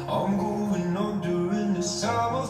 I'm going on during the summer.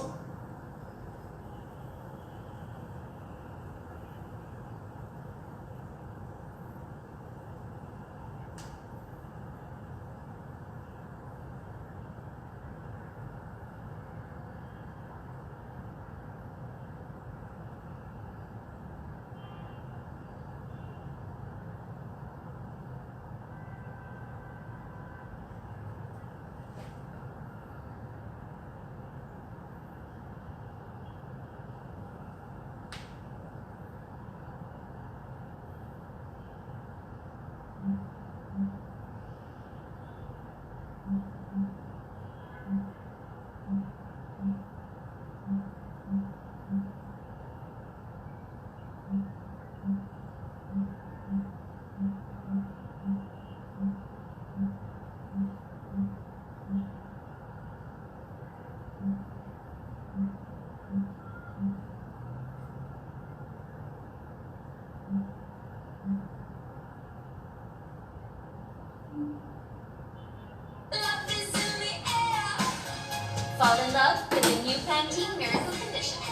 Fall in love with the new Pantene Miracle Conditioner.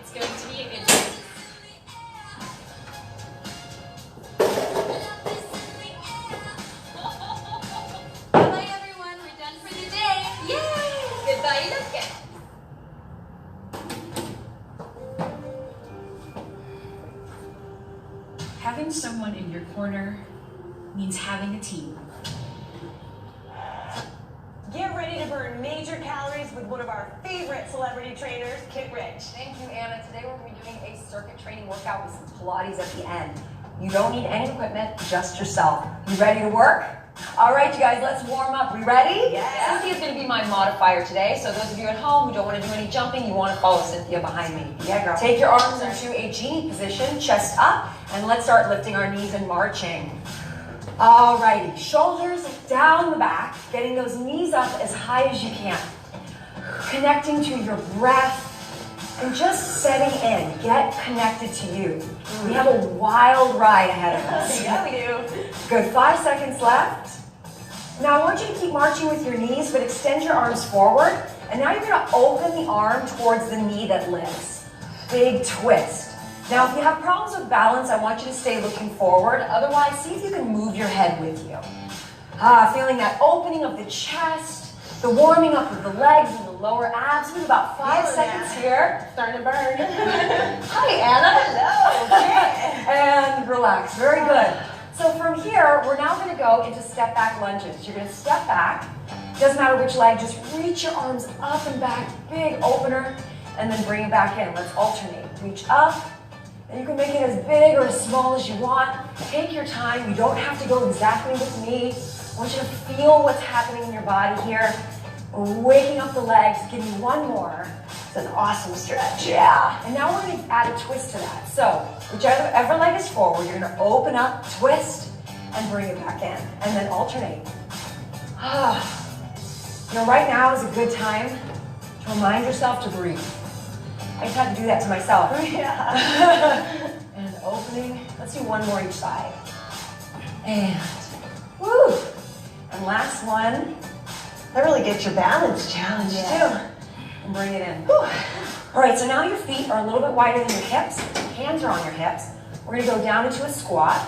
It's going to be a good day. Bye everyone, we're done for the day. Yay! Goodbye, look at. Having someone in your corner means having a team. Get ready to burn major calories with one of our favorite celebrity trainers, Kit Rich. Thank you, Anna. Today we're going to be doing a circuit training workout with some Pilates at the end. You don't need any equipment, just yourself. You ready to work? All right, you guys, let's warm up. We ready? Yeah. Cynthia's going to be my modifier today, so those of you at home who don't want to do any jumping, you want to follow Cynthia behind me. Yeah, girl. Take your arms into a genie position, chest up, and let's start lifting our knees and marching. Alrighty, shoulders down the back, getting those knees up as high as you can. Connecting to your breath and just setting in. Get connected to you. We have a wild ride ahead of us. Yeah, we do. Good, 5 seconds left. Now I want you to keep marching with your knees, but extend your arms forward. And now you're gonna open the arm towards the knee that lifts. Big twist. Now, if you have problems with balance, I want you to stay looking forward. Otherwise, see if you can move your head with you. Feeling that opening of the chest, the warming up of the legs and the lower abs. We have about 5 seconds here. Starting to burn. Hi, Anna. Hello. Okay. And relax. Very good. So from here, we're now going to go into step back lunges. You're going to step back. Doesn't matter which leg. Just reach your arms up and back. Big opener. And then bring it back in. Let's alternate. Reach up. And you can make it as big or as small as you want. Take your time. You don't have to go exactly with me. I want you to feel what's happening in your body here. We're waking up the legs. Give me one more. It's an awesome stretch. Yeah. And now we're going to add a twist to that. So whichever leg is forward, you're going to open up, twist, and bring it back in. And then alternate. You know, right now is a good time to remind yourself to breathe. I just had to do that to myself. Yeah. And opening. Let's do one more each side. And woo. And last one. That really gets your balance challenged too. And bring it in. Whew. All right, so now your feet are a little bit wider than your hips. Hands are on your hips. We're gonna go down into a squat.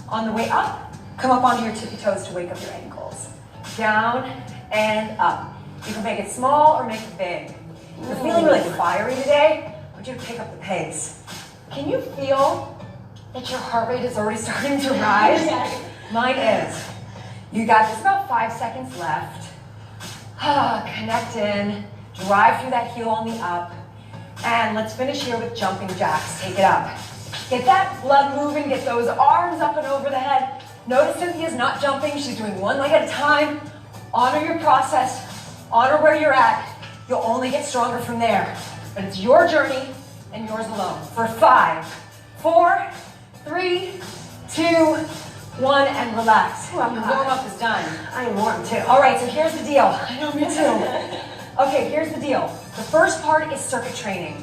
On the way up, come up onto your tippy toes to wake up your ankles. Down and up. You can make it small or make it big. If you're feeling really fiery today, I want you to pick up the pace. Can you feel that your heart rate is already starting to rise? Mine is. You got this, about 5 seconds left. Connect in, drive through that heel on the up. And let's finish here with jumping jacks. Take it up. Get that blood moving, get those arms up and over the head. Notice Cynthia's not jumping, she's doing one leg at a time. Honor your process, honor where you're at. You'll only get stronger from there. But it's your journey and yours alone. For 5, 4, 3, 2, 1, and relax. Ooh, your warm-up is done. I am warm too. All right, so here's the deal. I know, me too. Okay, here's the deal. The first part is circuit training.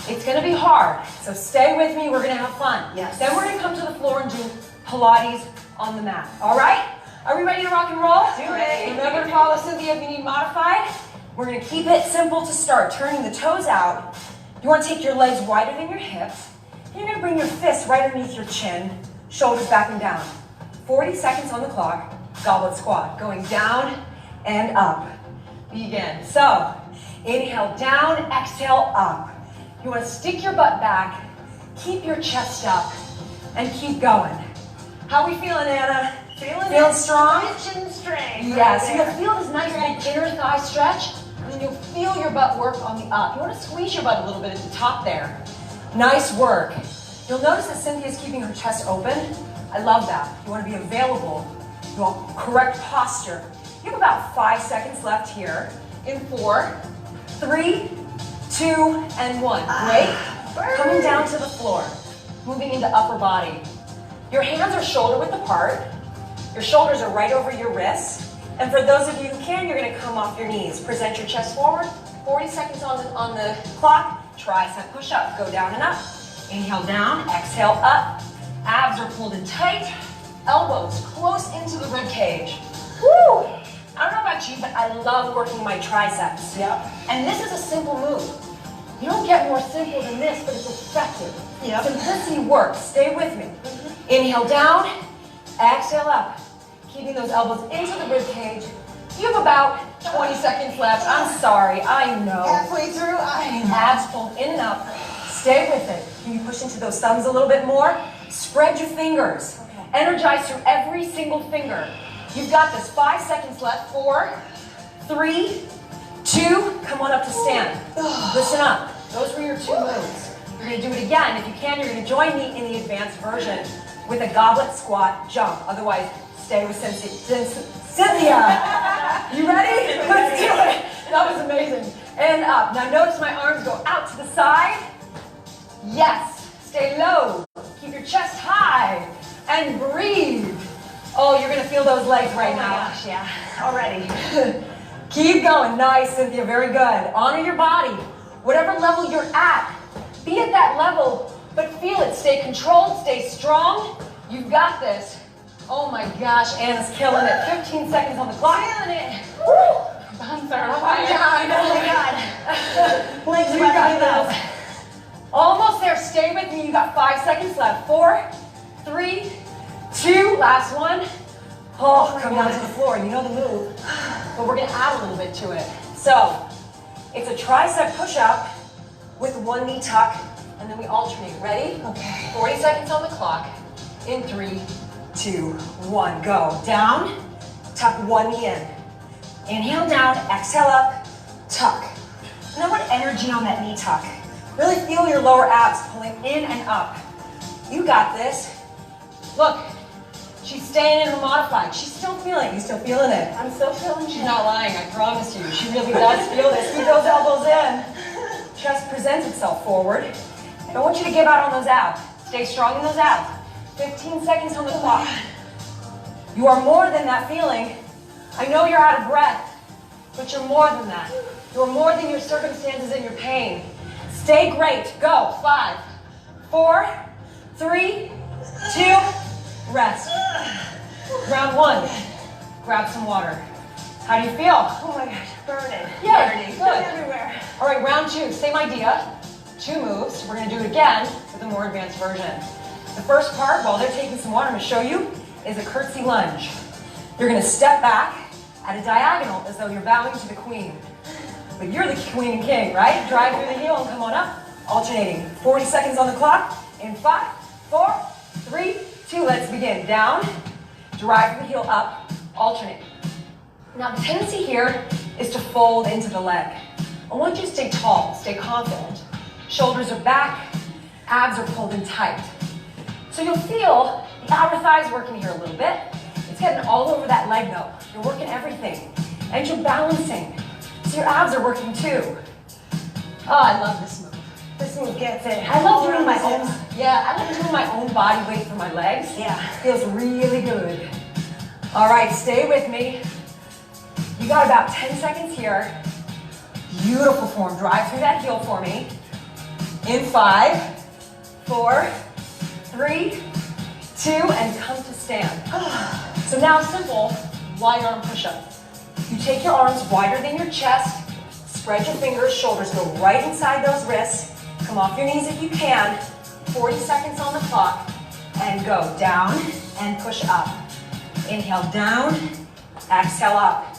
It's gonna be hard, so stay with me, we're gonna have fun. Yes. Then we're gonna come to the floor and do Pilates on the mat, all right? Are we ready to rock and roll? Do it. Remember to follow Cynthia if you need modified. We're gonna keep it simple to start, turning the toes out. You wanna take your legs wider than your hips. And you're gonna bring your fists right underneath your chin, shoulders back and down. 40 seconds on the clock, goblet squat. Going down and up. Begin. So, inhale down, exhale up. You wanna stick your butt back, keep your chest up, and keep going. How are we feeling, Anna? Feeling strong? Chin strength. Yes, right you'll there. feel this nice big inner thigh stretch, and then you'll feel your butt work on the up. You want to squeeze your butt a little bit at the top there. Nice work. You'll notice that Cynthia's keeping her chest open. I love that. You want to be available. You want correct posture. You have about 5 seconds left here. In 4, 3, 2, and 1. Great. Coming down to the floor. Moving into upper body. Your hands are shoulder width apart. Your shoulders are right over your wrists. And for those of you who can, you're gonna come off your knees. Present your chest forward. 40 seconds on the clock. Tricep push up, go down and up. Inhale down, exhale up. Abs are pulled in tight. Elbows close into the rib cage. Woo! I don't know about you, but I love working my triceps. Yep. And this is a simple move. You don't get more simple than this, but it's effective. Yep. Simplicity works. Stay with me. Inhale down, exhale up. Keeping those elbows into the rib cage. You have about 20 seconds left. I'm sorry, I know. Halfway through, Abs pulled in and up. Stay with it. Can you push into those thumbs a little bit more? Spread your fingers. Energize through every single finger. You've got this. 5 seconds left. 4, 3, 2. Come on up to stand. Listen up. Those were your 2 moves. You're going to do it again. If you can, you're going to join me in the advanced version with a goblet squat jump. Otherwise, stay with Cynthia. You ready? Let's do it. That was amazing. And up. Now notice my arms go out to the side. Yes. Stay low. Keep your chest high. And breathe. Oh, you're going to feel those legs right now. gosh, yeah. Already. Keep going. Nice, Cynthia. Very good. Honor your body. Whatever level you're at, be at that level, but feel it. Stay controlled. Stay strong. You've got this. Oh my gosh, Anna's killing it. 15 seconds on the clock. Feeling it. Woo! Buns are on fire. Oh my God. Legs You are got about to this. Almost there. Stay with me. You got 5 seconds left. 4, 3, 2. Last one. Oh, come down to the floor. You know the move, but we're gonna add a little bit to it. So it's a tricep push-up with one knee tuck, and then we alternate. Ready? Okay. 40 seconds on the clock. In 3, 2, 1. Go. Down, tuck one knee in. Inhale down, exhale up, tuck. And I want energy on that knee tuck. Really feel your lower abs pulling in and up. You got this. Look, she's staying in her modified. She's still feeling it. You still feeling it? I'm still feeling She's not lying, I promise you. She really does feel this. Keep those elbows in. Chest presents itself forward. I don't want you to give out on those abs. Stay strong in those abs. 15 seconds on the clock. You are more than that feeling. I know you're out of breath, but you're more than that. You're more than your circumstances and your pain. Stay great. Go. 5, 4, 3, 2, rest. Round 1. Grab some water. How do you feel? Oh my gosh, burning. Yeah, Burning. good. Everywhere. All right, round 2, same idea. 2 moves. We're gonna do it again with a more advanced version. The first part, while they're taking some water, I'm gonna show you, is a curtsy lunge. You're gonna step back at a diagonal as though you're bowing to the queen. But you're the queen and king, right? Drive through the heel and come on up. Alternating. 40 seconds on the clock. In 5, 4, 3, 2, let's begin. Down, drive the heel up, alternate. Now the tendency here is to fold into the leg. I want you to stay tall, stay confident. Shoulders are back, abs are pulled in tight. So you'll feel the outer thighs working here a little bit. It's getting all over that leg though. You're working everything. And you're balancing. So your abs are working too. Oh, I love this move. This move gets it. I love doing my own, I love doing my own body weight for my legs. Yeah. Feels really good. All right, stay with me. You got about 10 seconds here. Beautiful form. Drive through that heel for me. In 5, 4, 3, 2, and come to stand. So now simple wide arm push-up. You take your arms wider than your chest, spread your fingers, shoulders go right inside those wrists, come off your knees if you can, 40 seconds on the clock, and go down and push up. Inhale down, exhale up.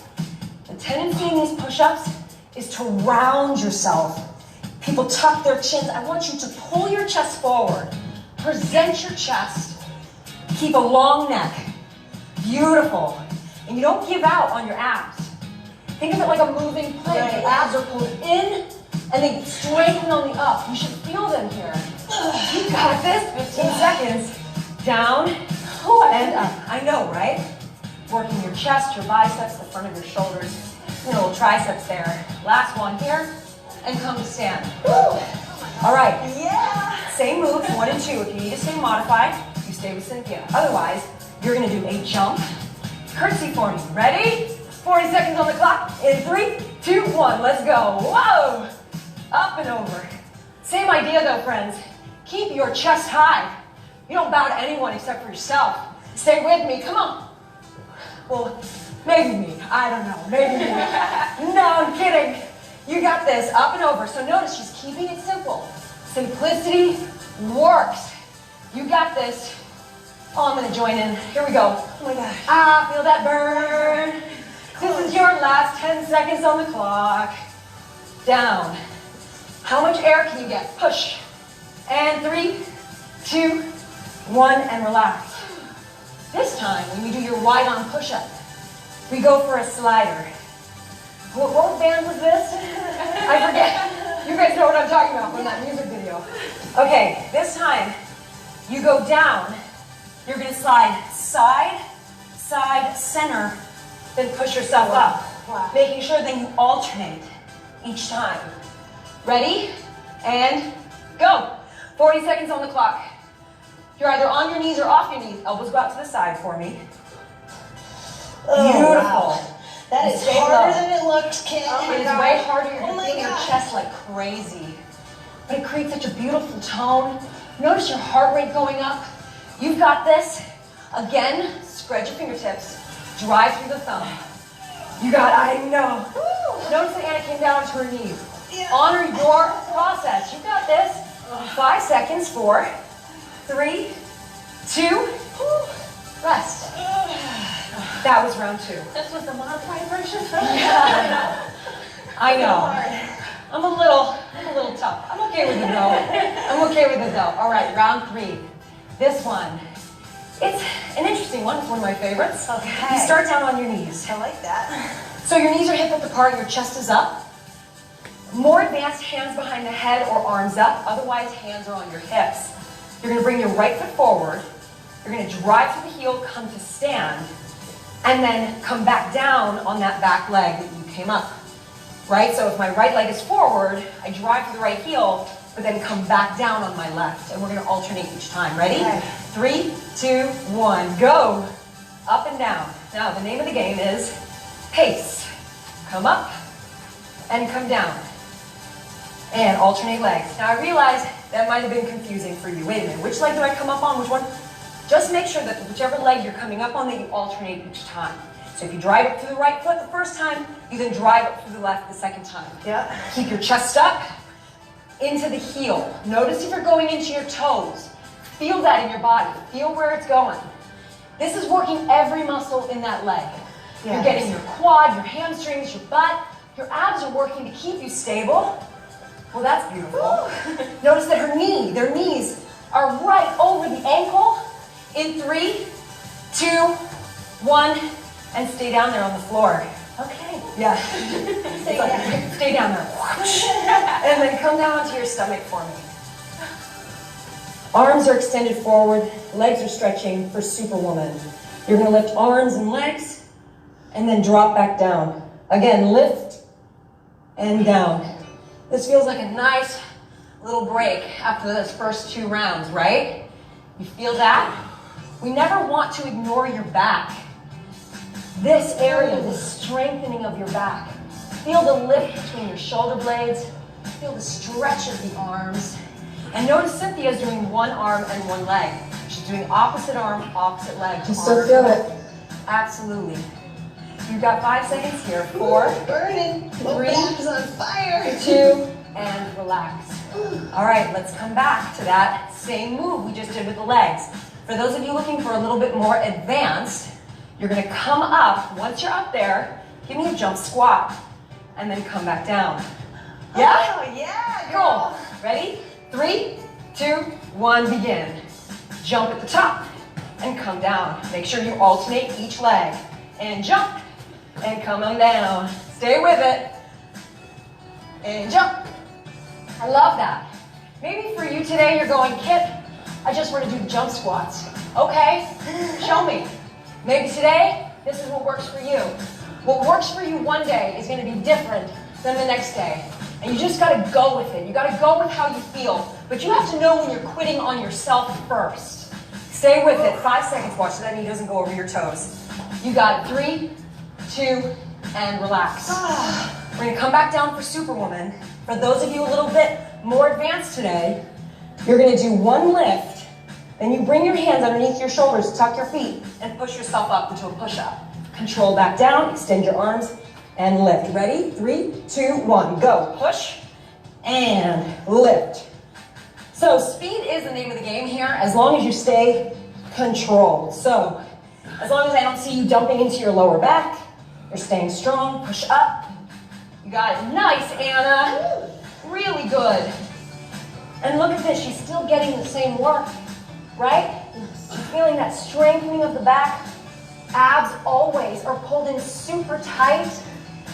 The tendency in these push-ups is to round yourself. People tuck their chins. I want you to pull your chest forward. Present your chest. Keep a long neck. Beautiful. And you don't give out on your abs. Think of it like a moving plank. Right. The abs are pulled in and they straighten on the up. You should feel them here. You got this. 15 seconds. Down and up. I know, right? Working your chest, your biceps, the front of your shoulders, your little triceps there. Last one here, and come to stand. All right. Yeah. Same moves, 1 and 2. If you need to stay modified, you stay with Cynthia. Otherwise, you're gonna do a jump, curtsy for me. Ready? 40 seconds on the clock. In 3, 2, 1, let's go. Whoa! Up and over. Same idea though, friends. Keep your chest high. You don't bow to anyone except for yourself. Stay with me, come on. Well, maybe me, I don't know, maybe me. No, I'm kidding. You got this, up and over. So notice she's keeping it simple. Simplicity works. You got this. Oh, I'm gonna join in. Here we go. Oh my gosh. Ah, feel that burn. This is your last 10 seconds on the clock. Down. How much air can you get? Push. And 3, 2, 1, and relax. This time, when you do your wide arm push-up, we go for a slider. What band was this? I forget. You guys know what I'm talking about from that music video. Okay, this time, you go down. You're gonna slide side, side, center, then push yourself up. Wow. Making sure that you alternate each time. Ready? And go. 40 seconds on the clock. You're either on your knees or off your knees. Elbows go out to the side for me. Oh, Beautiful. wow. That is Stay harder low. than it looks, Kim. It is way harder. You're Oh my hitting your gosh. chest like crazy. But it creates such a beautiful tone. Notice your heart rate going up. You've got this. Again, spread your fingertips. Drive through the thumb. You got it. I know. Notice that Anna came down to her knees. Yeah. Honor your process. You got this. 5 seconds. 4, 3, 2, rest. That was round 2. This was the modified version? I know. I'm a little tough. I'm okay with it though. I'm okay with it though. All right, round 3. This one. It's an interesting one. It's one of my favorites. Okay. You start down on your knees. I like that. So your knees are hip width apart, your chest is up. More advanced, hands behind the head or arms up. Otherwise, hands are on your hips. You're gonna bring your right foot forward. You're gonna drive through the heel, come to stand, and then come back down on that back leg that you came up. Right? So if my right leg is forward, I drive through the right heel, but then come back down on my left. And we're gonna alternate each time. Ready? Okay. 3, 2, 1, go. Up and down. Now, the name of the game is pace. Come up and come down. And alternate legs. Now, I realize that might have been confusing for you. Wait a minute, which leg do I come up on? Which one? Just make sure that whichever leg you're coming up on, that you alternate each time. So if you drive up through the right foot the first time, you then drive up through the left the second time. Yeah. Keep your chest up, into the heel. Notice if you're going into your toes. Feel that in your body. Feel where it's going. This is working every muscle in that leg. You're Yes. getting your quad, your hamstrings, your butt. Your abs are working to keep you stable. Well, that's beautiful. Notice that their knees are right over the ankle. In 3, 2, 1, and stay down there on the floor. Okay. Yeah. Stay down. Stay down there. And then come down onto your stomach for me. Arms are extended forward, legs are stretching for Superwoman. You're gonna lift arms and legs, and then drop back down. Again, lift and down. This feels like a nice little break after those first 2 rounds, right? You feel that? We never want to ignore your back. This area, the strengthening of your back. Feel the lift between your shoulder blades. Feel the stretch of the arms. And notice Cynthia's doing one arm and one leg. She's doing opposite arm, opposite leg. You still feel it. Absolutely. You've got 5 seconds here. 4, Burning. 3, Back is on fire. 2, and relax. All right, let's come back to that same move we just did with the legs. For those of you looking for a little bit more advanced, you're gonna come up. Once you're up there, give me a jump squat, and then come back down. Yeah? Oh, yeah, Cool. girl. Ready? 3, 2, 1, begin. Jump at the top and come down. Make sure you alternate each leg. And jump and come on down. Stay with it. And jump. I love that. Maybe for you today, you're going, Kip, I just want to do the jump squats. Okay, show me. Maybe today, this is what works for you. What works for you one day is going to be different than the next day. And you just got to go with it. You got to go with how you feel. But you have to know when you're quitting on yourself first. Stay with it. 5 seconds. Watch so that knee doesn't go over your toes. You got it. 3, 2, and relax. We're going to come back down for Superwoman. For those of you a little bit more advanced today, you're going to do one lift. Then you bring your hands underneath your shoulders, tuck your feet, and push yourself up into a push-up. Control back down, extend your arms, and lift. Ready? 3, 2, 1, go. Push and lift. So speed is the name of the game here, as long as you stay controlled. So as long as I don't see you dumping into your lower back, you're staying strong, push up. You got it. Nice, Anna. Really good. And look at this, she's still getting the same work, right? She's feeling that strengthening of the back. Abs always are pulled in super tight.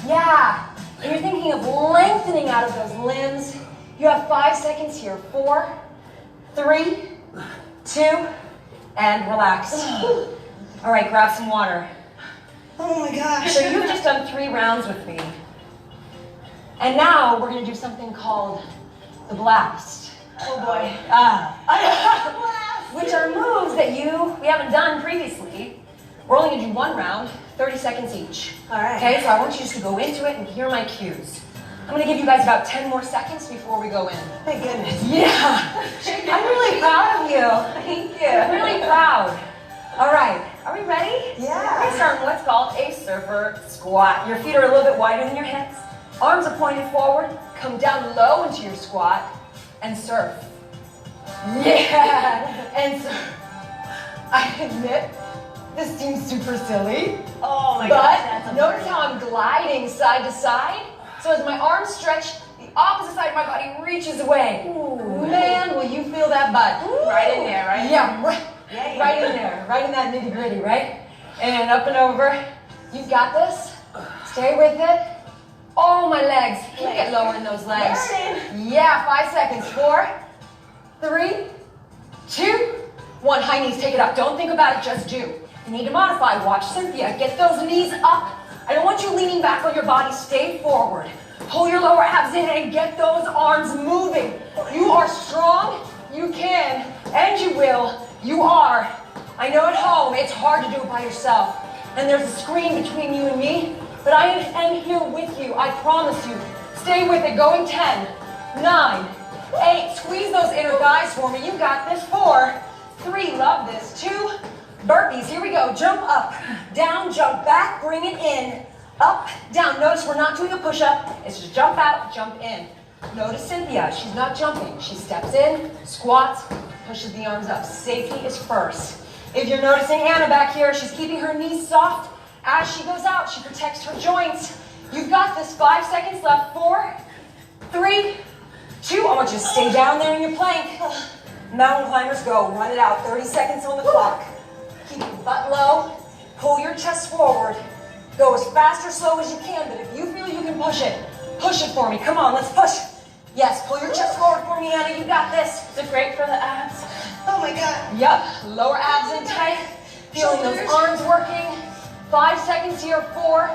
Yeah, and you're thinking of lengthening out of those limbs. You have 5 seconds here. 4, 3, 2, and relax. All right, grab some water. Oh my gosh. So you've just done 3 rounds with me. And now we're gonna do something called the blast. Oh boy. Which are moves that we haven't done previously. We're only gonna do 1 round, 30 seconds each. All right. Okay, so I want you just to go into it and hear my cues. I'm gonna give you guys about 10 more seconds before we go in. Thank goodness. Yeah, I'm really proud of you. Thank you. I'm really proud. All right, are we ready? Yeah. We're gonna start in what's called a surfer squat. Your feet are a little bit wider than your hips. Arms are pointed forward. Come down low into your squat and surf. Yeah, and so, I admit, this seems super silly. Oh my gosh. But notice how I'm gliding side to side. So as my arms stretch, the opposite side of my body reaches away. Ooh. Man, will you feel that butt? Ooh. Right in there, right? Yeah, right, Yeah, right in there, right in that nitty gritty, right? And up and over. You've got this. Stay with it. Oh, my legs. Can you get lower in those legs? Burning. Yeah, 5 seconds. 4, 3, 2, 1. High knees, take it up. Don't think about it, just do. You need to modify. Watch Cynthia. Get those knees up. I don't want you leaning back on your body. Stay forward. Pull your lower abs in and get those arms moving. You are strong. You can. And you will. You are. I know at home it's hard to do it by yourself. And there's a screen between you and me. But I am here with you. I promise you. Stay with it. Going 10, 9, 8. Squeeze those inner thighs for me. You got this. 4, 3. Love this. 2. Burpees, here we go. Jump up, down, jump back, bring it in, up, down. Notice we're not doing a push-up. It's just jump out, jump in. Notice Cynthia, she's not jumping. She steps in, squats, pushes the arms up. Safety is first. If you're noticing Anna back here, she's keeping her knees soft. As she goes out, she protects her joints. You've got this. 5 seconds left. 4, 3, 2. I want you to stay down there in your plank. Mountain climbers, go. Run it out. 30 seconds on the clock. Keep your butt low, pull your chest forward. Go as fast or slow as you can, but if you feel you can push it for me. Come on, let's push. Yes, pull your chest forward for me, Anna, you got this. Is it great for the abs? Oh my god. Yep, lower abs in tight. Feeling those arms working. 5 seconds here, 4,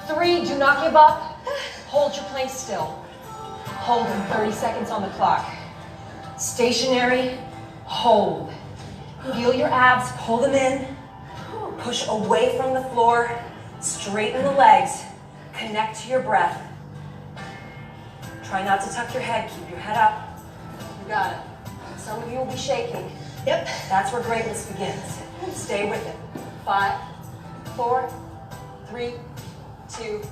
3, do not give up. Hold your plank still. Hold them, 30 seconds on the clock. Stationary, hold. Feel your abs, pull them in, push away from the floor, straighten the legs, connect to your breath. Try not to tuck your head, keep your head up. You got it. Some of you will be shaking. Yep. That's where greatness begins. Stay with it. 5, 4, 3, 2, you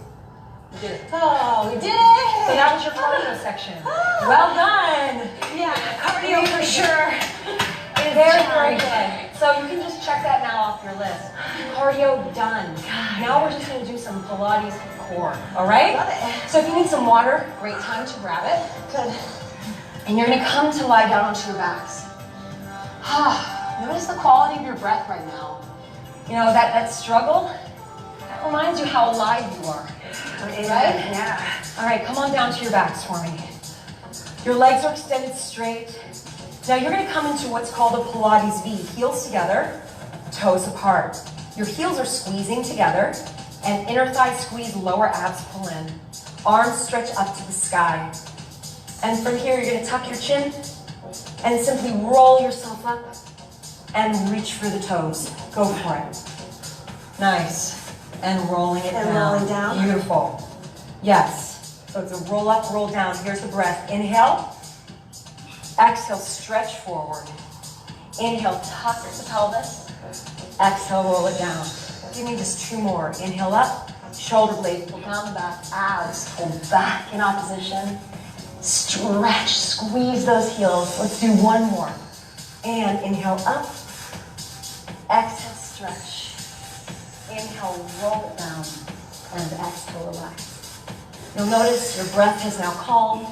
did it. Oh, we did it! So that was your cardio section. Well done. Yeah, cardio for sure. Very, very good. So you can just check that now off your list. Cardio done. Now we're just going to do some Pilates core. All right? Love it. So if you need some water, great time to grab it. Good. And you're going to come to lie down onto your backs. Notice the quality of your breath right now. You know, that struggle, that reminds you how alive you are. Right? Yeah. All right, come on down to your backs for me. Your legs are extended straight. Now you're going to come into what's called a Pilates V. Heels together, toes apart. Your heels are squeezing together, and inner thigh squeeze, lower abs pull in. Arms stretch up to the sky. And from here, you're going to tuck your chin and simply roll yourself up and reach for the toes. Go for it. Nice. And rolling it And down. rolling down. Beautiful. Yes. So it's a roll up, roll down. Here's the breath. Inhale. Exhale, stretch forward. Inhale, tuck the pelvis. Exhale, roll it down. Give me just 2 more. Inhale up. Shoulder blades pull down the back. Abs pull back in opposition. Stretch, squeeze those heels. Let's do 1 more. And inhale up. Exhale, stretch. Inhale, roll it down. And exhale, relax. You'll notice your breath has now calmed.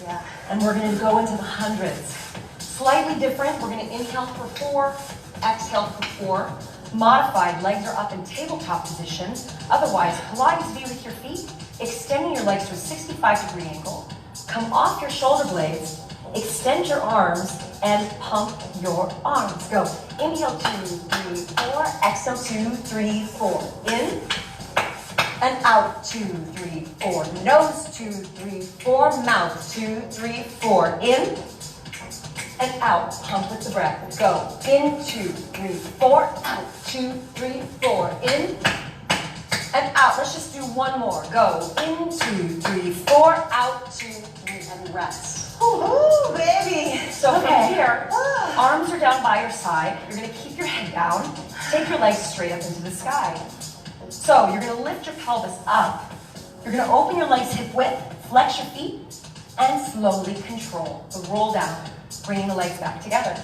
Yeah. And we're going to go into the hundreds. Slightly different. We're going to inhale for 4, exhale for 4. Modified, legs are up in tabletop position. Otherwise, Pilates V with your feet, extending your legs to a 65-degree angle. Come off your shoulder blades, extend your arms, and pump your arms. Go. Inhale, 2, 3, 4. Exhale, 2, 3, 4. In and out, 2, 3, 4. Nose, 2, 3, 4. Mouth, 2, 3, 4. In and out. Pump with the breath. Go. In, 2, 3, 4. Out, 2, 3, 4. In and out. Let's just do 1 more. Go. In, 2, 3, 4. Out, 2, 3, and rest. Ooh, baby. So from here, arms are down by your side. You're going to keep your head down. Take your legs straight up into the sky. So you're going to lift your pelvis up. You're going to open your legs hip width, flex your feet, and slowly control the roll down, bringing the legs back together.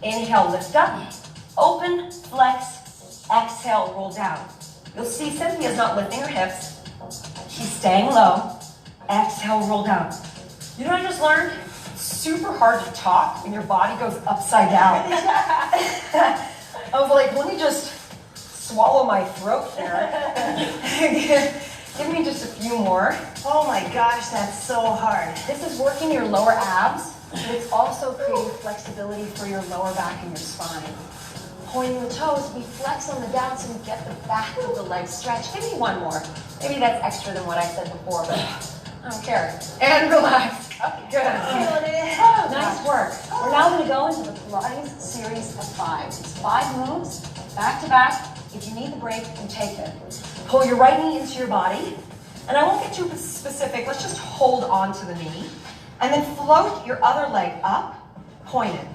Inhale, lift up, open, flex, exhale, roll down. You'll see Cynthia's not lifting her hips. She's staying low. Exhale, roll down. You know what I just learned? It's super hard to talk when your body goes upside down. I was like, let me just swallow my throat there. Give me just a few more. Oh my gosh, that's so hard. This is working your lower abs, but it's also creating flexibility for your lower back and your spine. Pointing the toes, we flex on the down so we get the back of the leg stretched. Give me 1 more. Maybe that's extra than what I said before, but I don't care. And relax. Okay, good. Nice work. We're now going to go into the Pilates series of 5. It's 5 moves, back to back. If you need the break, you take it. Pull your right knee into your body. And I won't get too specific. Let's just hold on to the knee. And then float your other leg up, point it.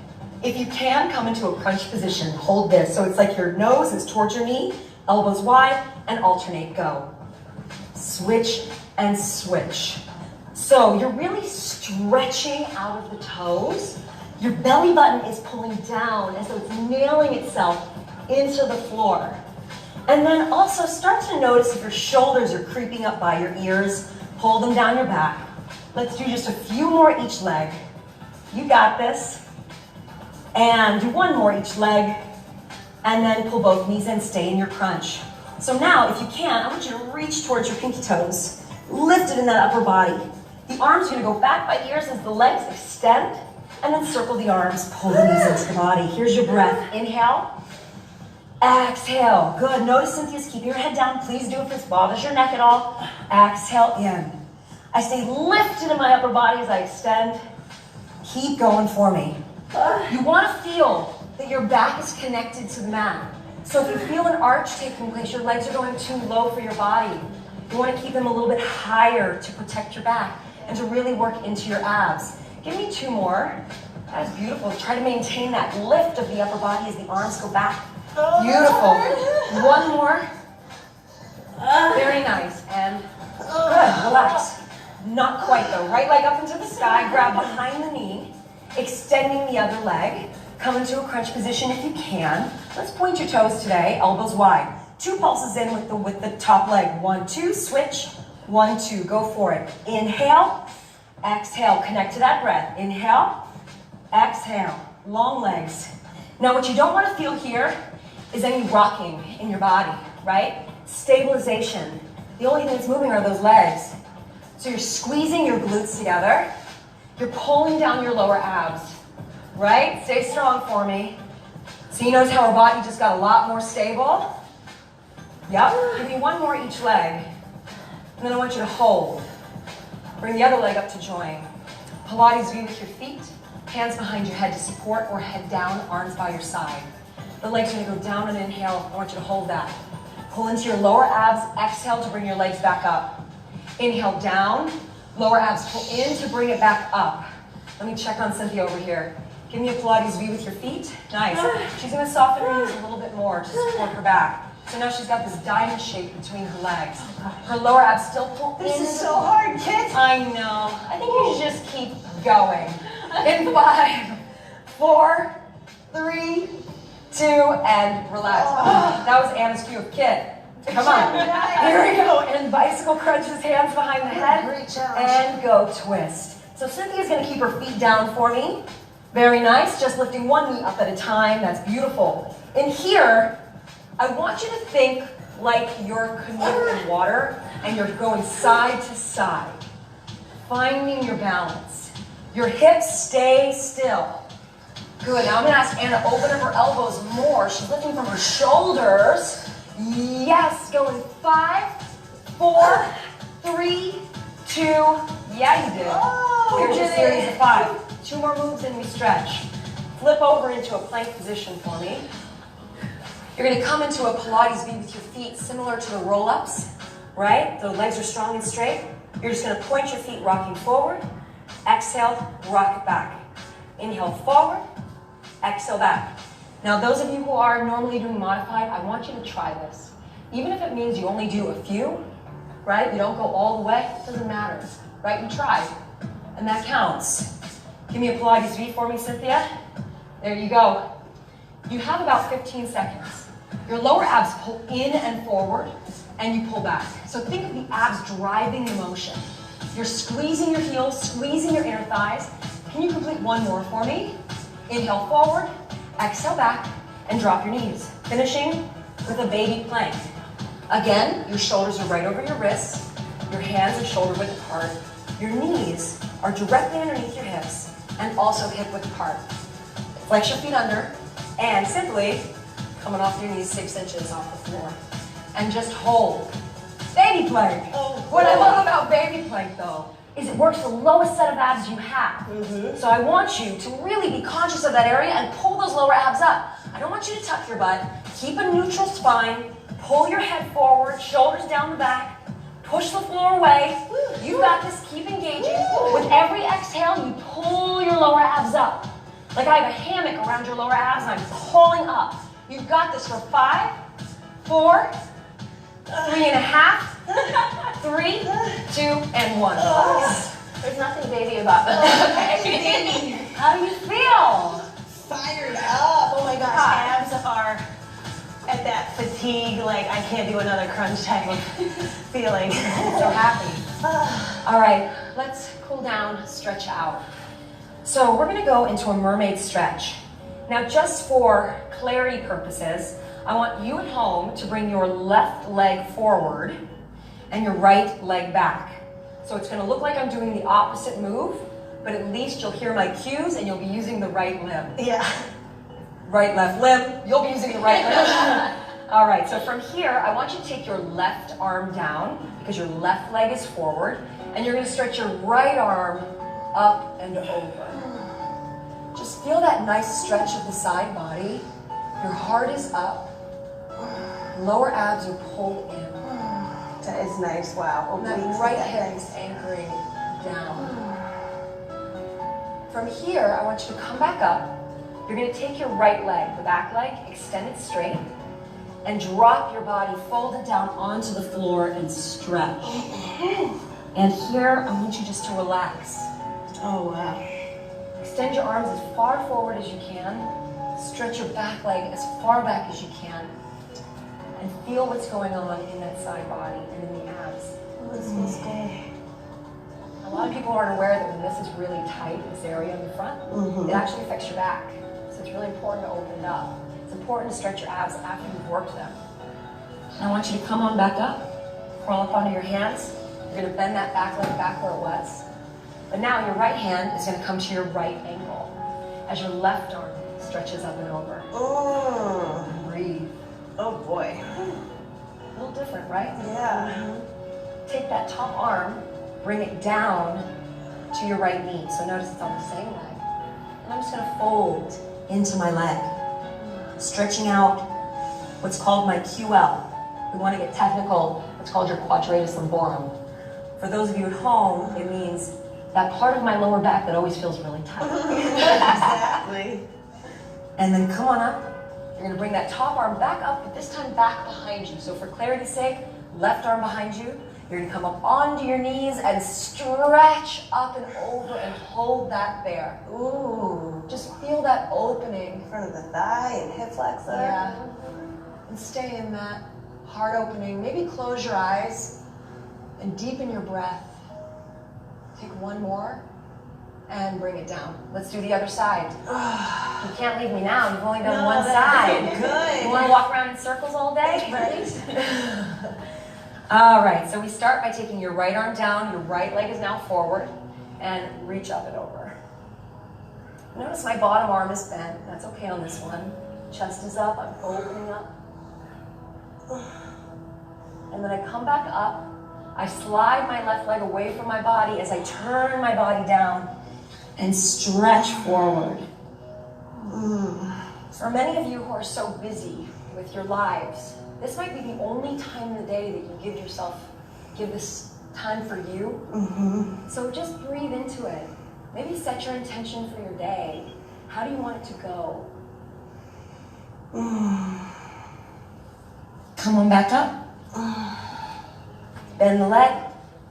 If you can, come into a crunch position. Hold this. So it's like your nose is towards your knee, elbows wide, and alternate. Go. Switch and switch. So you're really stretching out of the toes. Your belly button is pulling down as though it's nailing itself into the floor. And then also start to notice if your shoulders are creeping up by your ears. Pull them down your back. Let's do just a few more each leg. You got this. And do 1 more each leg. And then pull both knees in, stay in your crunch. So now, if you can, I want you to reach towards your pinky toes. Lift it in that upper body. The arms are going to go back by ears as the legs extend. And then circle the arms, pull the knees into the body. Here's your breath. Inhale. Exhale. Good. Notice, Cynthia's keeping your head down. Please do if this bothers your neck at all. Exhale in. I stay lifted in my upper body as I extend. Keep going for me. You want to feel that your back is connected to the mat. So if you feel an arch taking place, your legs are going too low for your body. You want to keep them a little bit higher to protect your back and to really work into your abs. Give me 2 more. That is beautiful. Try to maintain that lift of the upper body as the arms go back. Beautiful. 1 more. Very nice. And good. Relax. Not quite though. Right leg up into the sky. Grab behind the knee. Extending the other leg. Come into a crunch position if you can. Let's point your toes today. Elbows wide. 2 pulses in with the top leg. 1, 2. Switch. 1, 2. Go for it. Inhale. Exhale. Connect to that breath. Inhale. Exhale. Long legs. Now what you don't want to feel here is any rocking in your body, right? Stabilization. The only thing that's moving are those legs. So you're squeezing your glutes together. You're pulling down your lower abs, right? Stay strong for me. So you notice how our body just got a lot more stable? Yep. Give me 1 more each leg. And then I want you to hold. Bring the other leg up to join. Pilates V with your feet. Hands behind your head to support or head down, arms by your side. The legs are going to go down and inhale. I want you to hold that. Pull into your lower abs. Exhale to bring your legs back up. Inhale down. Lower abs pull in to bring it back up. Let me check on Cynthia over here. Give me a Pilates V with your feet. Nice. She's going to soften her knees a little bit more to support her back. So now she's got this diamond shape between her legs. Her lower abs still pull in. This is so hard, kids. I know. I think you should just keep going. In 5, 4, 3, 2, and relax. That was Anna's cue of Kit. Come on. Here we go. And bicycle crunches, hands behind the head. Great challenge. And go twist. So Cynthia's going to keep her feet down for me. Very nice. Just lifting 1 knee up at a time. That's beautiful. In here, I want you to think like you're canoeing in water and you're going side to side. Finding your balance. Your hips stay still. Good. Now I'm going to ask Anna to open up her elbows more. She's lifting from her shoulders. Yes. Go in 5, 4, 3, 2. Yeah, you did. Here's your series of 5. 2 more moves and we stretch. Flip over into a plank position for me. You're going to come into a Pilates V with your feet similar to the roll-ups, right? The legs are strong and straight. You're just going to point your feet rocking forward. Exhale, rock it back. Inhale forward, exhale back. Now those of you who are normally doing modified, I want you to try this. Even if it means you only do a few, right? You don't go all the way, it doesn't matter, right? You tried, and that counts. Give me a Pilates V for me, Cynthia. There you go. You have about 15 seconds. Your lower abs pull in and forward, and you pull back. So think of the abs driving the motion. You're squeezing your heels, squeezing your inner thighs. Can you complete 1 more for me? Inhale forward, exhale back, and drop your knees. Finishing with a baby plank. Again, your shoulders are right over your wrists. Your hands are shoulder width apart. Your knees are directly underneath your hips and also hip width apart. Flex your feet under and simply coming off your knees 6 inches off the floor. And just hold. Baby plank. What I love about baby plank though is it works the lowest set of abs you have. So I want you to really be conscious of that area and pull those lower abs up. I don't want you to tuck your butt. Keep a neutral spine. Pull your head forward, shoulders down the back. Push the floor away. You got this. Keep engaging. With every exhale, you pull your lower abs up. Like I have a hammock around your lower abs and I'm pulling up. You've got this for 5, 4, 3.5, 3, 2, and 1. There's nothing baby about that. Okay. How do you feel? Fired up. Oh my gosh, abs are at that fatigue, like I can't do another crunch type of feeling. So happy. All right, let's cool down, stretch out. So we're gonna go into a mermaid stretch. Now just for clarity purposes, I want you at home to bring your left leg forward and your right leg back. So it's gonna look like I'm doing the opposite move, but at least you'll hear my cues and you'll be using the right limb. Yeah. Right, left limb, you'll be using the right limb. All right, so from here, I want you to take your left arm down because your left leg is forward, and you're gonna stretch your right arm up and over. Just feel that nice stretch of the side body. Your heart is up. Lower abs are pulled in. That is nice, wow. And that right hip is anchoring down. From here, I want you to come back up. You're gonna take your right leg, the back leg, extend it straight. and drop your body, fold it down onto the floor and stretch. And here, I want you just to relax. Oh, wow. Extend your arms as far forward as you can. Stretch your back leg as far back as you can. And feel what's going on in that side body and in the abs. This feels good. A lot of people aren't aware that when this is really tight, this area in the front, it actually affects your back. So it's really important to open it up. It's important to stretch your abs after you've worked them. And I want you to come on back up, crawl up onto your hands. You're gonna bend that back leg back where it was. But now your right hand is gonna come to your right ankle as your left arm stretches up and over. Oh. Breathe. Oh boy. A little different, right? Yeah. Take that top arm, bring it down to your right knee. So notice it's on the same leg. And I'm just gonna fold into my leg, stretching out what's called my QL. We wanna get technical, what's called your quadratus lumborum. For those of you at home, it means that part of my lower back that always feels really tight. Exactly. And then come on up. You're gonna bring that top arm back up, but this time back behind you. So for clarity's sake, left arm behind you. You're gonna come up onto your knees and stretch up and over and hold that there. Ooh, just feel that opening. Front of the thigh and hip flexor. Yeah. And stay in that heart opening. Maybe close your eyes and deepen your breath. Take one more and bring it down. Let's do the other side. You can't leave me now. You've only done one side. Good. You want to walk around in circles all day? Right. All right, so we start by taking your right arm down. Your right leg is now forward. And reach up and over. Notice my bottom arm is bent. That's okay on this one. Chest is up. I'm opening up. And then I come back up. I slide my left leg away from my body as I turn my body down and stretch forward. For many of you who are so busy with your lives, this might be the only time in the day that you give this time for you. So just breathe into it. Maybe set your intention for your day. How do you want it to go? Come on back up. Bend the leg,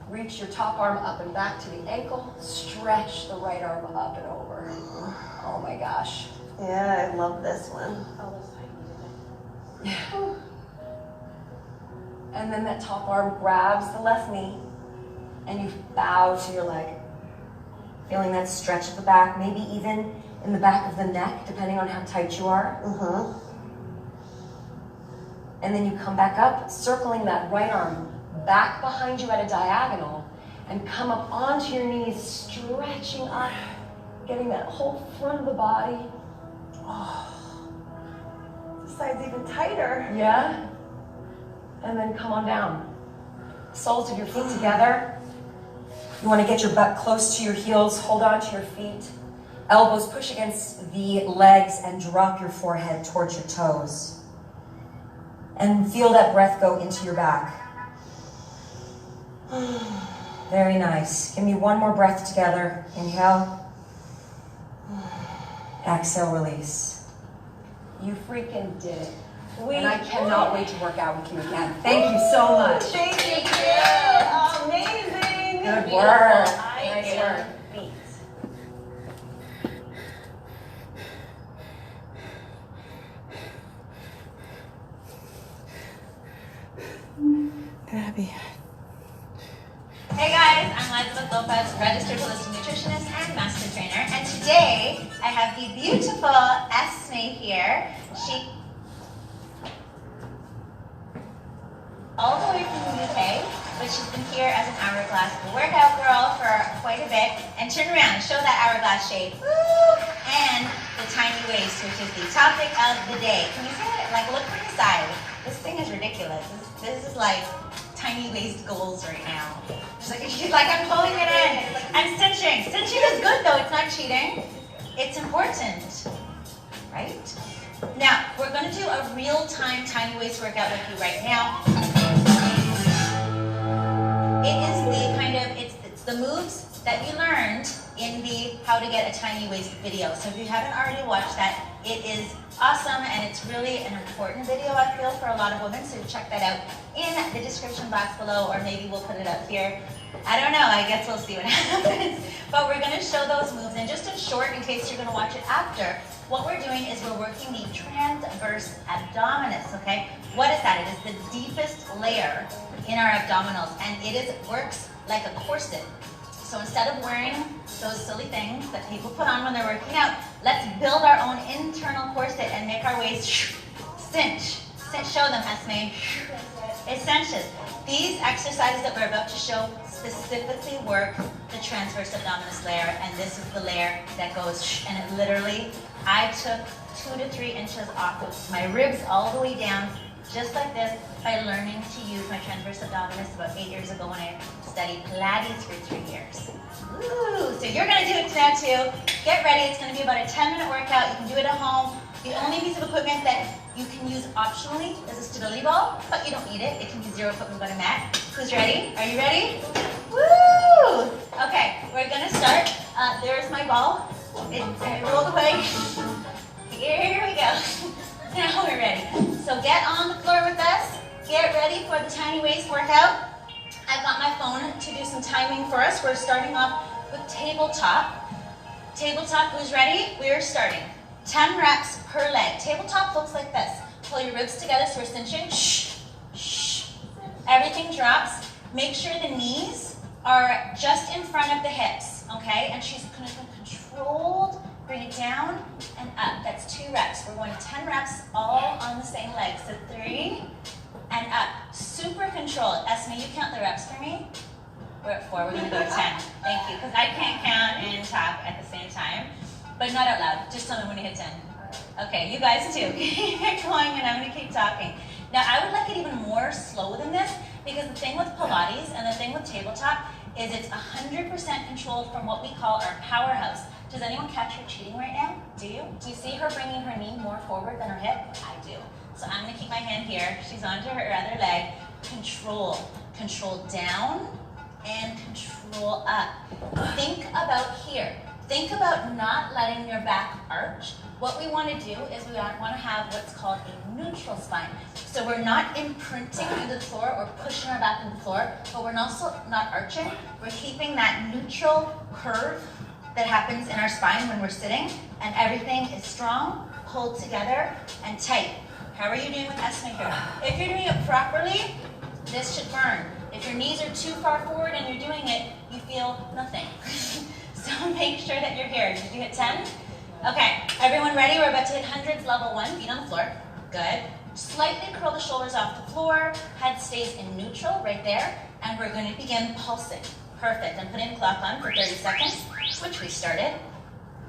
reach your top arm up and back to the ankle, stretch the right arm up and over. Oh my gosh. Yeah, I love this one. And then that top arm grabs the left knee and you bow to your leg. Feeling that stretch at the back, maybe even in the back of the neck, depending on how tight you are. And then you come back up, circling that right arm back behind you at a diagonal and come up onto your knees, stretching up, getting that whole front of the body. Oh, this side's even tighter. Yeah? And then come on down. Soles of your feet together. You want to get your butt close to your heels, hold on to your feet. Elbows push against the legs and drop your forehead towards your toes. And feel that breath go into your back. Very nice. Give me one more breath together. Inhale. Exhale, release. You freaking did it. And I cannot wait to work out with you again. Thank you so much. Thank you. Amazing. Good work. Nice work. Hey guys, I'm Elizabeth Lopez, registered holistic nutritionist and master trainer, and today I have the beautiful Esme here. She all the way from the UK, but she's been here as an hourglass workout girl for quite a bit. And turn around and show that hourglass shape. Woo! And the tiny waist, which is the topic of the day. Can you see it? Like, look from the side. This thing is ridiculous. This is like tiny waist goals right now. She's like, I'm pulling it in. I'm cinching. Cinching is good though. It's not cheating. It's important, right? Now, we're going to do a real-time tiny waist workout with you right now. It is the kind of, it's the moves that you learned in the How to Get a Tiny Waist video. So if you haven't already watched that, it is awesome, and it's really an important video, I feel, for a lot of women, so check that out in the description box below, or maybe we'll put it up here. I don't know, I guess we'll see what happens. But we're gonna show those moves, and just in short, in case you're gonna watch it after, what we're doing is we're working the transverse abdominis, okay? What is that? It is the deepest layer in our abdominals, and it works like a corset. So instead of wearing those silly things that people put on when they're working out, let's build our own internal corset and make our waist cinch. Show them, Esme. It cinches. These exercises that we're about to show specifically work the transverse abdominis layer, and this is the layer that goes, and it literally, I took 2 to 3 inches off of my ribs all the way down, just like this, by learning to use my transverse abdominis about 8 years ago when I studied Pilates for 3 years. Ooh, so you're gonna do it now too. Get ready, it's gonna be about a 10-minute workout. You can do it at home. The only piece of equipment that you can use optionally is a stability ball, but you don't need it. It can be zero equipment but a mat. Who's ready? Are you ready? Woo! Okay, we're gonna start. There's my ball. I rolled away. Here we go. Now we're ready. So get on the floor with us. Get ready for the tiny waist workout. I've got my phone to do some timing for us. We're starting off with tabletop. Tabletop, who's ready? We're starting. 10 reps per leg. Tabletop looks like this. Pull your ribs together so we're cinching. Shh, shh. Everything drops. Make sure the knees are just in front of the hips, okay? And she's gonna go controlled. Bring it down and up. That's 2 reps. We're going 10 reps all on the same leg. So 3 and up. Super controlled. Esme, you count the reps for me? We're at 4. We're going to go to 10. Thank you. Because I can't count and tap at the same time. But not out loud. Just tell me when you hit 10. Okay, you guys too. Keep going and I'm going to keep talking. Now, I would like it even more slow than this, because the thing with Pilates and the thing with tabletop is it's 100% controlled from what we call our powerhouse. Does anyone catch her cheating right now? Do you? Do you see her bringing her knee more forward than her hip? I do. So I'm going to keep my hand here. She's onto her other leg. Control. Control down and control up. Think about here. Think about not letting your back arch. What we want to do is we want to have what's called a neutral spine. So we're not imprinting into the floor or pushing our back into the floor, but we're also not arching. We're keeping that neutral curve that happens in our spine when we're sitting, and everything is strong, pulled together, and tight. How are you doing with Esme here? If you're doing it properly, this should burn. If your knees are too far forward and you're doing it, you feel nothing. So make sure that you're here. Did you hit 10? Okay, everyone ready? We're about to hit hundreds, level 1, feet on the floor. Good. Slightly curl the shoulders off the floor, head stays in neutral right there, and we're going to begin pulsing. Perfect. I'm putting the clock on for 30 seconds, which we started.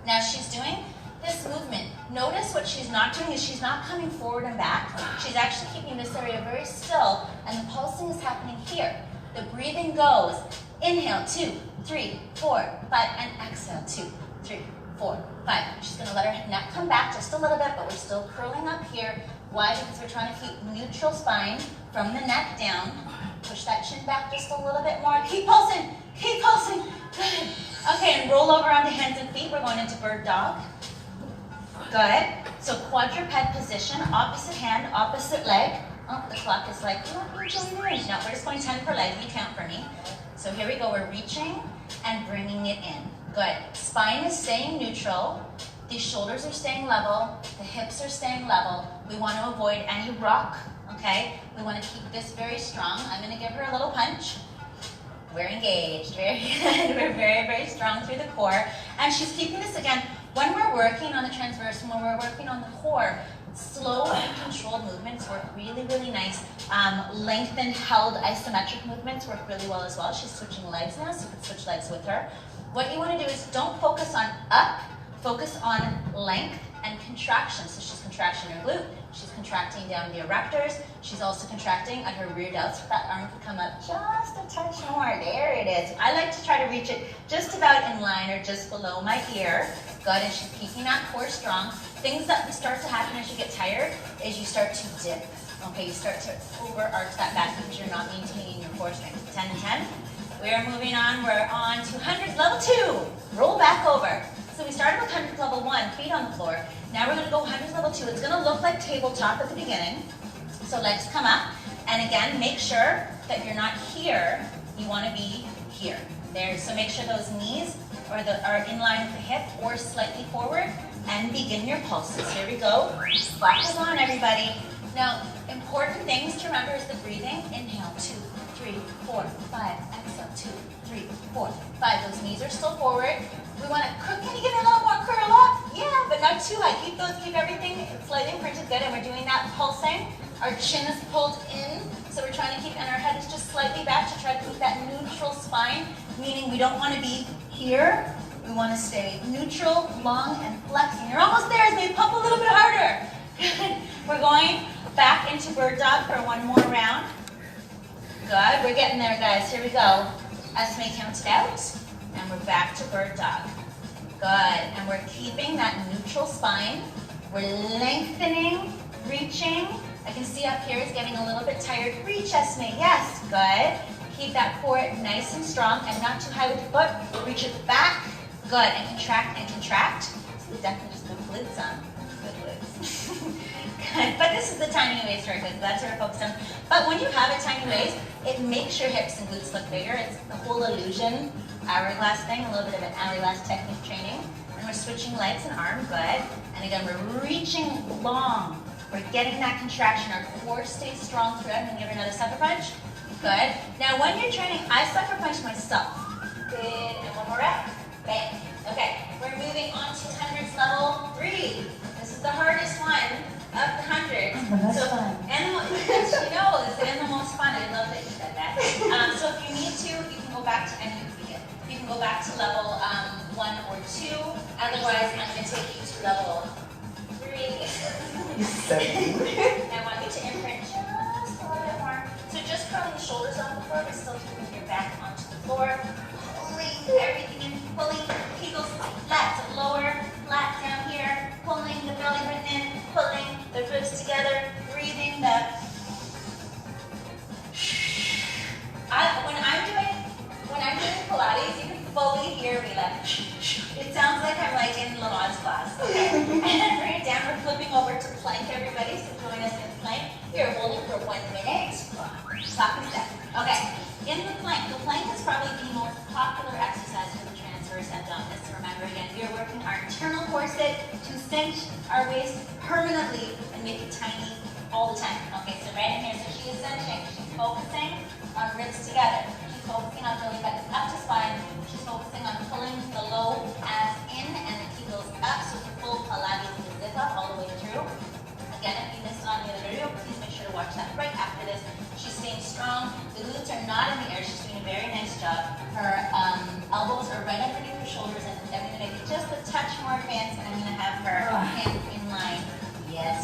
Now she's doing this movement. Notice what she's not doing is she's not coming forward and back. She's actually keeping this area very still, and the pulsing is happening here. The breathing goes. Inhale, 2, 3, 4, 5, and exhale, 2, 3, 4, 5. She's going to let her neck come back just a little bit, but we're still curling up here. Why? Because we're trying to keep neutral spine from the neck down. Push that chin back just a little bit more. Keep pulsing. Keep pulsing. Good. Okay, and roll over onto hands and feet. We're going into bird dog. Good. So quadruped position, opposite hand, opposite leg. Oh, the clock is like, what are you doing? No, we're just going 10 per leg. You count for me. So here we go. We're reaching and bringing it in. Good. Spine is staying neutral. The shoulders are staying level. The hips are staying level. We want to avoid any rock, okay? We want to keep this very strong. I'm going to give her a little punch. We're engaged. Very good. We're very, very strong through the core. And she's keeping this again. When we're working on the transverse, when we're working on the core, slow and controlled movements work really, really nice. Lengthened, held, isometric movements work really well as well. She's switching legs now, so you can switch legs with her. What you want to do is don't focus on up, focus on length and contraction. So she's contracting her glute, she's contracting down the erectors, she's also contracting at her rear delts. So that arm could come up just a touch more. There it is. I like to try to reach it just about in line or just below my ear. Good, and she's keeping that core strong. Things that start to happen as you get tired is you start to dip. Okay, you start to overarch that back because you're not maintaining your core strength. 10 and 10. We are moving on. We're on to hundreds, level 2. Roll back over. So we started with hundreds level 1, feet on the floor. Now we're going to go hundreds level 2. It's going to look like tabletop at the beginning. So legs come up. And again, make sure that you're not here. You want to be here. There. So make sure those knees are in line with the hip or slightly forward. And begin your pulses. Here we go. Clap is on, everybody. Now, important things to remember is the breathing. Inhale, 2, 3, 4, 5. Exhale, 2, 3, 4, 5. Those knees are still forward. We want to, can you give me a little more curl up? Yeah, but not too high. Keep everything slightly imprinted good. And we're doing that pulsing. Our chin is pulled in. So we're trying to keep, and our head is just slightly back to try to keep that neutral spine, meaning we don't want to be here. We want to stay neutral, long, and flexing. You're almost there, as they pump a little bit harder. We're going back into bird dog for one more round. Good, we're getting there, guys. Here we go. Esme counted out, and we're back to bird dog. Good, and we're keeping that neutral spine. We're lengthening, reaching. I can see up here it's getting a little bit tired. Reach, Esme, yes, good. Keep that core nice and strong and not too high with your foot. Reach it back. Good, and contract and contract. So definitely just put glutes on. Good glutes. Good, but this is the tiny waist workout, so that's what we're focused on. But when you have a tiny waist, it makes your hips and glutes look bigger. It's the whole illusion, hourglass thing, a little bit of an hourglass technique training. And we're switching legs and arm, good. And again, we're reaching long. We're getting that contraction. Our core stays strong through it. I'm gonna give her another sucker punch. Good. Now when you're training, I sucker punch myself. Good, and one more rep. Bang. Okay, we're moving on to hundreds level 3. This is the hardest one of the hundreds. The most fun. And she knows, and the most fun. I love that you said that. So if you need to, you can go back to any you can go back to level 1 or 2. Otherwise, I'm going to take you to level 3. You're so cute. I want you to imprint just a little bit more. So just curling the shoulders off the floor, but still keeping your back onto the floor. Pulling everything in, pulling kegels flat, so lower, flat down here, pulling the belly button in, pulling the ribs together, breathing the. When I'm doing Pilates, you can fully hear me like. It sounds like I'm like in Lamont's class. Okay, and then bring it down. We're flipping over to plank, everybody. So join us in plank. We are holding for 1 minute. Stop and step. Okay, in the plank is probably the most popular exercise for the transverse abdominis. So remember again, we are working our internal corset to cinch our waist permanently and make it tiny all the time. Okay, so right in here, so she is cinching. She's focusing on ribs together. She's focusing on belly button up to spine. She's focusing on pulling the low abs in and the kegels up, so it's a full Pilates with the zip up all the way through. Again, if you missed on the other video, please make sure to watch that right after this. She's staying strong. The glutes are not in the air. She's doing a very nice job. Her elbows are right underneath her shoulders, and I'm going to make it just a touch more advanced, and I'm going to have her hands in line. Yes,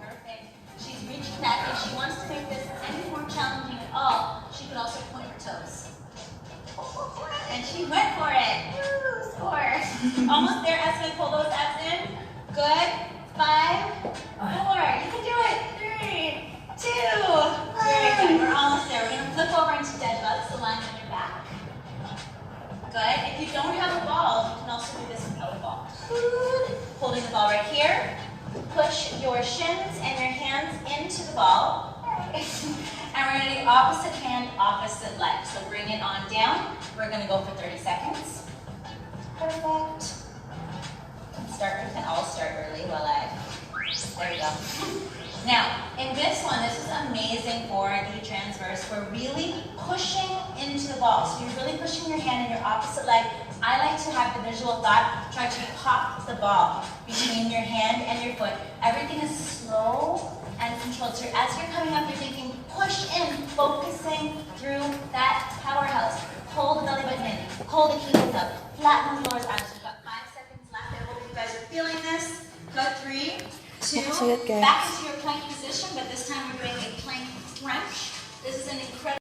perfect. She's reaching that. If she wants to make this any more challenging at all, she could also point her toes. And she went for it. Woo, score. Almost there, Esme. Pull those abs in. Good. 5, 4. You can do it. 3, 2. Very good. We're almost there. We're going to flip over into dead bugs, so line on your back. Good. If you don't have a ball, you can also do this without a ball. Good. Holding the ball right here. Push your shins and your hands into the ball. And we're going to do opposite hand, opposite leg. So bring it on down. We're going to go for 30 seconds. Perfect. We can all start early while there we go. Now, in this one, this is amazing for the transverse. We're really pushing into the ball. So you're really pushing your hand in your opposite leg. I like to have the visual thought, try to pop the ball between your hand and your foot. Everything is slow and controlled. So as you're coming up, you're thinking, push in, focusing through that powerhouse. Pull the belly button in, pull the kegels up, flatten the lowers out. So you've got 5 seconds left. I hope you guys are feeling this. Go 3, 2, back into your plank position, but this time we're doing a plank crunch. This is an incredible